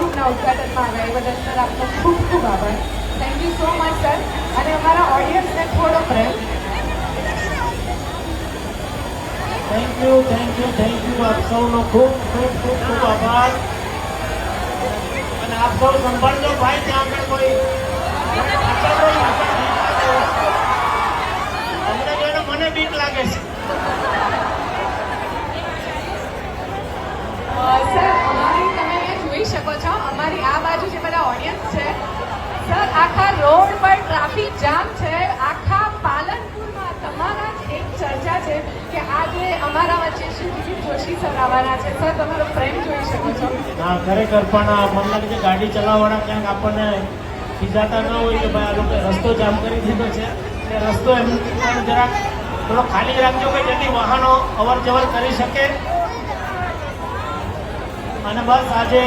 ક્લબના ઉદઘાટનમાં આવ્યા એ બદલ સર આપનો ખૂબ ખૂબ આભાર. Thank you so much sir. અને અમારા ઓડિયન્સને થોડો પ્રેમ. Thank you. આપ સૌનો ખૂબ ખૂબ ખૂબ ખૂબ આભાર. અને આપ સૌ સંભાળજો ભાઈ, ત્યાં આગળ કોઈ અમને જોઈને મને બીક લાગે છે. સર અમારી તમે અહીંયા જોઈ શકો છો, અમારી આ બાજુ જે બધા ઓડિયન્સ છે સર, આખા રોડ પર ટ્રાફિક જામ છે. આખા પાલનપુરમાં તમારા જ એક ચર્ચા છે કે આજે અમારા વચ્ચે શિવજી જોશી સર આવવાના છે. સર તમારો પ્રેમ જોઈ શકો છો. હા, ખરેખર. પણ મને લાગે છે ગાડી ચલાવવાળા ક્યાંક આપણને ખીજાતા ન હોય કે ભાઈ આ લોકો રસ્તો જામ કરી દીધો છે, એટલે રસ્તો એમ પણ જરાક થોડો ખાલી રાખજો કે જેથી વાહનો અવર જવર કરી શકે. અને બસ આજે